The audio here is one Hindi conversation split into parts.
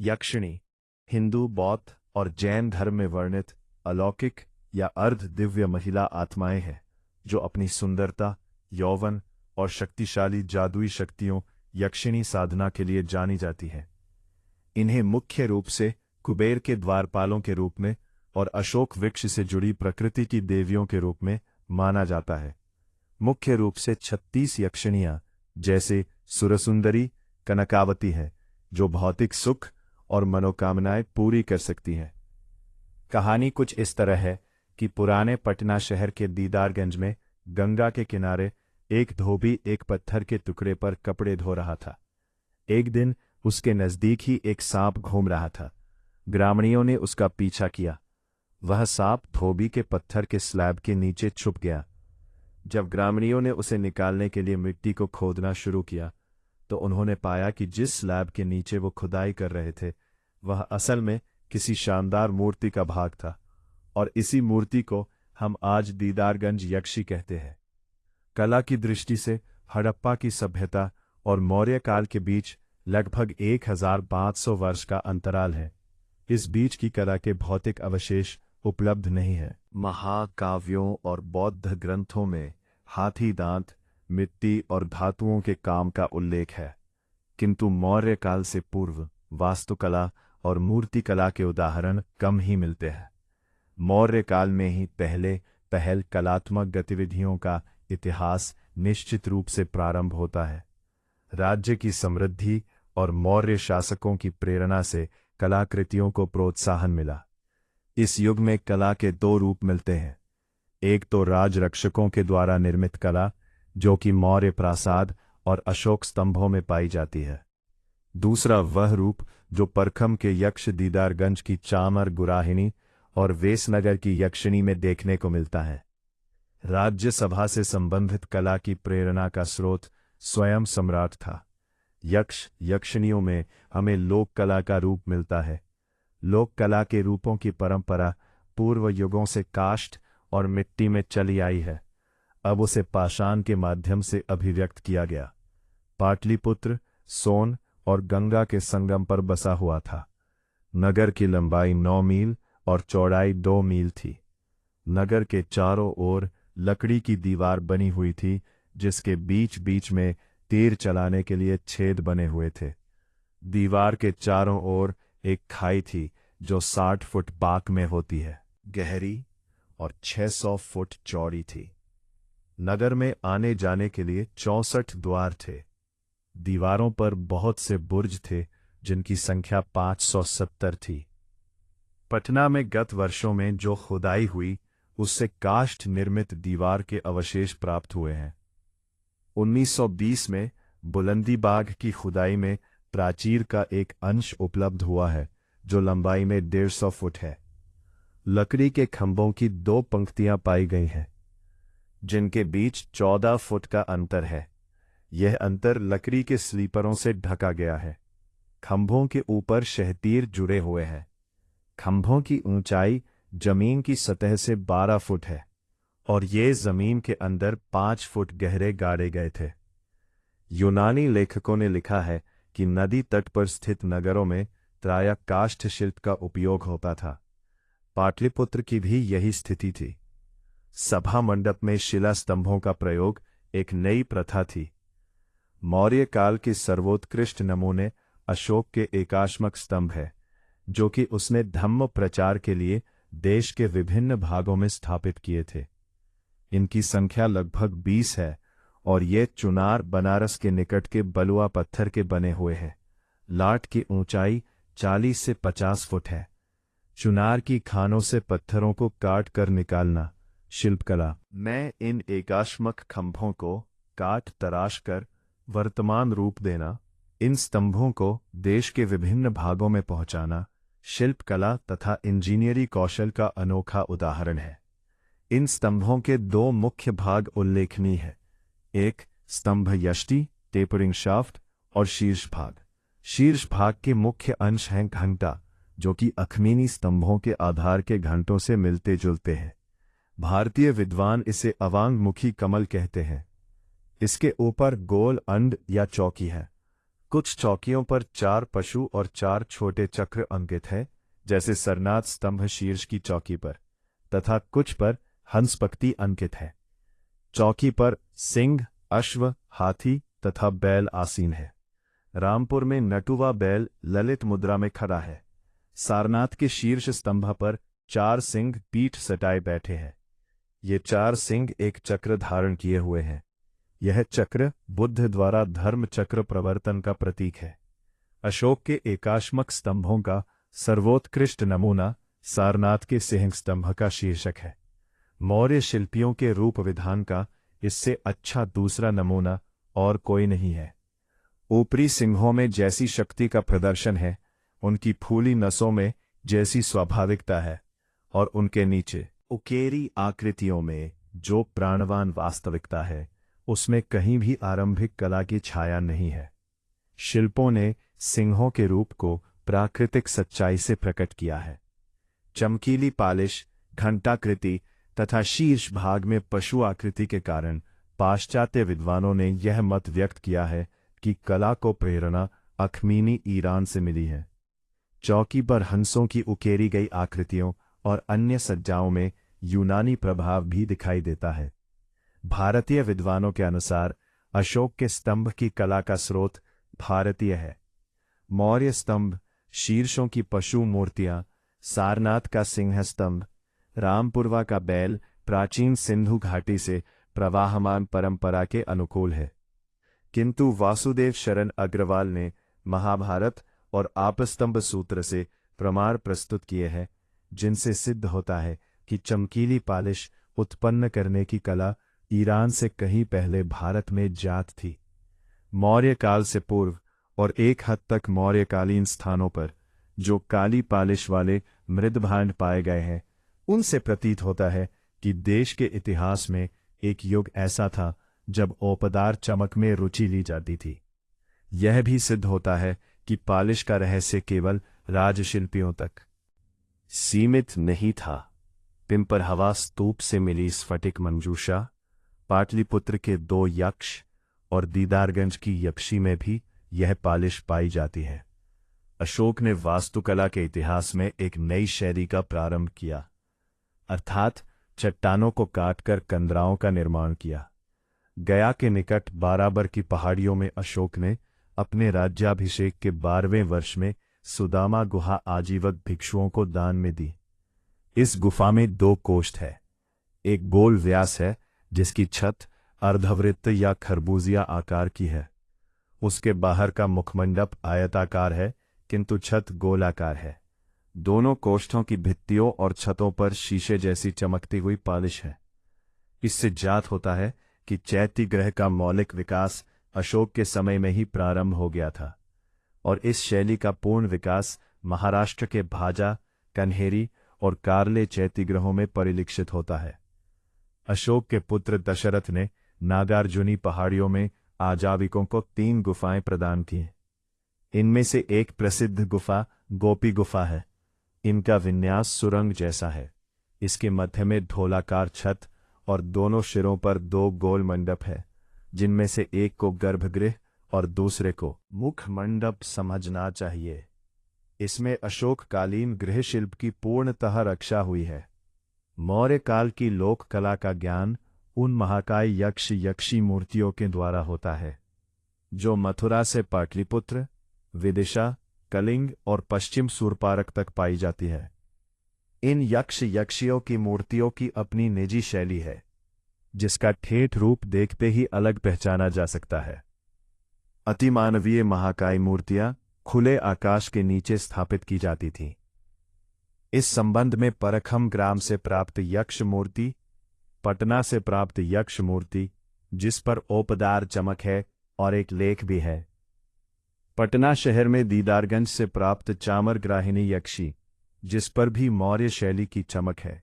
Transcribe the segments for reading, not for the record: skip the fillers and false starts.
यक्षिणी हिंदू, बौद्ध और जैन धर्म में वर्णित अलौकिक या अर्ध दिव्य महिला आत्माएं हैं जो अपनी सुंदरता, यौवन और शक्तिशाली जादुई शक्तियों यक्षिणी साधना के लिए जानी जाती हैं। इन्हें मुख्य रूप से कुबेर के द्वारपालों के रूप में और अशोक वृक्ष से जुड़ी प्रकृति की देवियों के रूप में माना जाता है। मुख्य रूप से 36 यक्षिणियां जैसे सुरसुंदरी, कनकावती हैं जो भौतिक सुख और मनोकामनाएं पूरी कर सकती हैं। कहानी कुछ इस तरह है कि पुराने पटना शहर के दीदारगंज में गंगा के किनारे एक धोबी एक पत्थर के टुकड़े पर कपड़े धो रहा था। एक दिन उसके नजदीक ही एक सांप घूम रहा था। ग्रामीणों ने उसका पीछा किया। वह सांप धोबी के पत्थर के स्लैब के नीचे छुप गया। जब ग्रामीणों ने उसे निकालने के लिए मिट्टी को खोदना शुरू किया तो उन्होंने पाया कि जिस स्लैब के नीचे वो खुदाई कर रहे थे वह असल में किसी शानदार मूर्ति का भाग था, और इसी मूर्ति को हम आज दीदारगंज यक्षी कहते हैं। कला की दृष्टि से हड़प्पा की सभ्यता और मौर्य काल के बीच लगभग 1500 वर्ष का अंतराल है। इस बीच की कला के भौतिक अवशेष उपलब्ध नहीं है। महाकाव्यों और बौद्ध ग्रंथों में हाथी दांत, मिट्टी और धातुओं के काम का उल्लेख है, किंतु मौर्य काल से पूर्व वास्तुकला और मूर्तिकला के उदाहरण कम ही मिलते हैं। मौर्य काल में ही पहल कलात्मक गतिविधियों का इतिहास निश्चित रूप से प्रारंभ होता है। राज्य की समृद्धि और मौर्य शासकों की प्रेरणा से कलाकृतियों को प्रोत्साहन मिला। इस युग में कला के दो रूप मिलते हैं। एक तो राजरक्षकों के द्वारा निर्मित कला जो कि मौर्य प्रासाद और अशोक स्तंभों में पाई जाती है। दूसरा वह रूप जो परखम के यक्ष दीदारगंज की चामर गुराहिणी और वेसनगर की यक्षिणी में देखने को मिलता है। राज्यसभा से संबंधित कला की प्रेरणा का स्रोत स्वयं सम्राट था। यक्ष यक्षिणियों में हमें लोक कला का रूप मिलता है। लोक कला के रूपों की परंपरा पूर्व युगों से काष्ठ और मिट्टी में चली आई है। अब उसे पाषाण के माध्यम से अभिव्यक्त किया गया। पाटलिपुत्र सोन और गंगा के संगम पर बसा हुआ था। नगर की लंबाई 9 मील और चौड़ाई 2 मील थी। नगर के चारों ओर लकड़ी की दीवार बनी हुई थी जिसके बीच बीच में तीर चलाने के लिए छेद बने हुए थे। दीवार के चारों ओर एक खाई थी जो 60 फुट पाक में होती है, गहरी और 600 फुट चौड़ी थी। नगर में आने जाने के लिए 64 द्वार थे। दीवारों पर बहुत से बुर्ज थे जिनकी संख्या 570 थी। पटना में गत वर्षों में जो खुदाई हुई उससे काष्ठ निर्मित दीवार के अवशेष प्राप्त हुए हैं। 1920 में बुलंदीबाग की खुदाई में प्राचीर का एक अंश उपलब्ध हुआ है जो लंबाई में 150 फुट है। लकड़ी के खंभों की 2 पंक्तियां पाई गई हैं जिनके बीच 14 फुट का अंतर है। यह अंतर लकड़ी के स्लीपरों से ढका गया है। खंभों के ऊपर शहतीर जुड़े हुए हैं। खंभों की ऊंचाई जमीन की सतह से 12 फुट है और ये जमीन के अंदर 5 फुट गहरे गाड़े गए थे। यूनानी लेखकों ने लिखा है कि नदी तट पर स्थित नगरों में प्रायः काष्ठ शिल्प का उपयोग होता था। पाटलिपुत्र की भी यही स्थिति थी। सभा मंडप में शिला स्तंभों का प्रयोग एक नई प्रथा थी। मौर्य काल के सर्वोत्कृष्ट नमूने अशोक के एकाश्मक स्तंभ है जो कि उसने धम्म प्रचार के लिए देश के विभिन्न भागों में स्थापित किए थे। इनकी संख्या लगभग 20 है और ये चुनार बनारस के निकट के बलुआ पत्थर के बने हुए हैं। लाट की ऊंचाई 40 से 50 फुट है। चुनार की खानों से पत्थरों को काट कर निकालना शिल्पकला। मैं इन एकाश्मक खंभों को काट तराश कर वर्तमान रूप देना, इन स्तंभों को देश के विभिन्न भागों में पहुंचाना शिल्पकला तथा इंजीनियरी कौशल का अनोखा उदाहरण है। इन स्तंभों के 2 मुख्य भाग उल्लेखनीय हैं। एक स्तंभ यष्टि टेपरिंग शाफ्ट और शीर्ष भाग। शीर्ष भाग के मुख्य अंश हैं घंटा जो कि अखमीनी स्तंभों के आधार के घंटों से मिलते जुलते हैं। भारतीय विद्वान इसे अवांगमुखी कमल कहते हैं। इसके ऊपर गोल अंड या चौकी है। कुछ चौकियों पर 4 पशु और 4 छोटे चक्र अंकित है, जैसे सरनाथ स्तंभ शीर्ष की चौकी पर, तथा कुछ पर हंस पक्ति अंकित है। चौकी पर सिंह, अश्व, हाथी तथा बैल आसीन है। रामपुर में नटुवा बैल ललित मुद्रा में खड़ा है। सारनाथ के शीर्ष स्तंभ पर 4 सिंह पीठ सटाए बैठे हैं। ये 4 सिंह एक चक्र धारण किए हुए हैं। यह चक्र बुद्ध द्वारा धर्म चक्र प्रवर्तन का प्रतीक है। अशोक के एकाश्मक स्तंभों का सर्वोत्कृष्ट नमूना सारनाथ के सिंह स्तंभ का शीर्षक है। मौर्य शिल्पियों के रूप विधान का इससे अच्छा दूसरा नमूना और कोई नहीं है। ऊपरी सिंहों में जैसी शक्ति का प्रदर्शन है, उनकी फूली नसों में जैसी स्वाभाविकता है, और उनके नीचे उकेरी आकृतियों में जो प्राणवान वास्तविकता है, उसमें कहीं भी आरंभिक कला की छाया नहीं है। शिल्पों ने सिंहों के रूप को प्राकृतिक सच्चाई से प्रकट किया है। चमकीली पालिश, घंटाकृति तथा शीर्ष भाग में पशु आकृति के कारण पाश्चात्य विद्वानों ने यह मत व्यक्त किया है कि कला को प्रेरणा अखमीनी ईरान से मिली है। चौकी पर हंसों की उकेरी गई आकृतियों और अन्य सज्जाओं में यूनानी प्रभाव भी दिखाई देता है। भारतीय विद्वानों के अनुसार अशोक के स्तंभ की कला का स्रोत भारतीय है। मौर्य स्तंभ, शीर्षों की पशु मूर्तियां, सारनाथ का सिंह स्तंभ, रामपुरवा का बैल प्राचीन सिंधु घाटी से प्रवाहमान परंपरा के अनुकूल है। किंतु वासुदेव शरण अग्रवाल ने महाभारत और आपस्तंभ सूत्र से प्रमाण प्रस्तुत किए हैं, जिनसे सिद्ध होता है कि चमकीली पालिश उत्पन्न करने की कला ईरान से कहीं पहले भारत में जात थी। मौर्य काल से पूर्व और एक हद तक मौर्यकालीन स्थानों पर जो काली पालिश वाले मृदभांड पाए गए हैं, उनसे प्रतीत होता है कि देश के इतिहास में एक युग ऐसा था जब औपदार चमक में रुचि ली जाती थी। यह भी सिद्ध होता है कि पालिश का रहस्य केवल राजशिल्पियों तक सीमित नहीं था। पिंपरहवा स्तूप से मिली स्फटिक मंजूषा, पाटलिपुत्र के 2 यक्ष और दीदारगंज की यक्षी में भी यह पालिश पाई जाती है। अशोक ने वास्तुकला के इतिहास में एक नई शैली का प्रारंभ किया, अर्थात चट्टानों को काटकर कंदराओं का निर्माण किया। गया के निकट बाराबर की पहाड़ियों में अशोक ने अपने राज्याभिषेक के 12वें वर्ष में सुदामा गुहा आजीवक भिक्षुओं को दान में दी। इस गुफा में 2 कोष्ठ है। एक गोल व्यास है, जिसकी छत अर्धवृत्त या खरबूजिया आकार की है। उसके बाहर का मुखमंडप आयताकार है, किंतु छत गोलाकार है। दोनों कोष्ठों की भित्तियों और छतों पर शीशे जैसी चमकती हुई पालिश है। इससे जात होता है कि चैत्यगृह का मौलिक विकास अशोक के समय में ही प्रारंभ हो गया था, और इस शैली का पूर्ण विकास महाराष्ट्र के भाजा, कन्हेरी और कार्ले चैत्यगृहों में परिलक्षित होता है। अशोक के पुत्र दशरथ ने नागार्जुनी पहाड़ियों में आजाविकों को 3 गुफाएं प्रदान की। इनमें से एक प्रसिद्ध गुफा गोपी गुफा है। इनका विन्यास सुरंग जैसा है। इसके मध्य में ढोलाकार छत और दोनों सिरों पर 2 गोल मंडप है, जिनमें से एक को गर्भगृह और दूसरे को मुख मंडप समझना चाहिए। इसमें अशोककालीन गृहशिल्प की पूर्णतः रक्षा हुई है। मौर्य काल की लोक कला का ज्ञान उन महाकाय यक्ष यक्षी मूर्तियों के द्वारा होता है, जो मथुरा से पाटलिपुत्र, विदिशा, कलिंग और पश्चिम सूरपारक तक पाई जाती है। इन यक्ष यक्षियों की मूर्तियों की अपनी निजी शैली है, जिसका ठेठ रूप देखते ही अलग पहचाना जा सकता है। अतिमानवीय महाकाय मूर्तियां खुले आकाश के नीचे स्थापित की जाती थीं। इस संबंध में परखम ग्राम से प्राप्त यक्ष मूर्ति, पटना से प्राप्त यक्ष मूर्ति, जिस पर औपदार चमक है, और एक लेख भी है। पटना शहर में दीदारगंज से प्राप्त चामरग्राहिनी यक्षी, जिस पर भी मौर्य शैली की चमक है,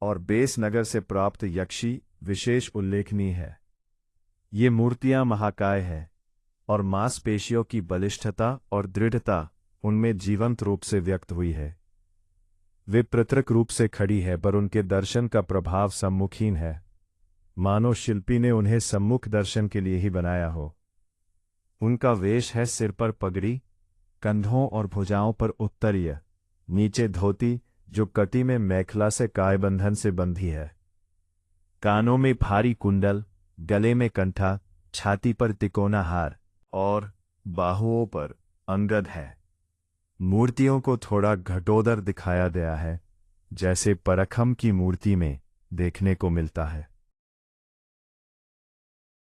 और बेसनगर से प्राप्त यक्षी विशेष उल्लेखनीय है। ये मूर्तियां महाकाय हैं, और मांसपेशियों की बलिष्ठता और दृढ़ता उनमें जीवंत रूप से व्यक्त हुई है। वे पृथक रूप से खड़ी है, पर उनके दर्शन का प्रभाव सम्मुखहीन है, मानो शिल्पी ने उन्हें सम्मुख दर्शन के लिए ही बनाया हो। उनका वेश है सिर पर पगड़ी, कंधों और भुजाओं पर उत्तरीय, नीचे धोती जो कटी में मेखला से कायबंधन से बंधी है। कानों में भारी कुंडल, गले में कंठा, छाती पर तिकोना हार और बाहुओं पर अंगद है। मूर्तियों को थोड़ा घटोदर दिखाया गया है, जैसे परखम की मूर्ति में देखने को मिलता है।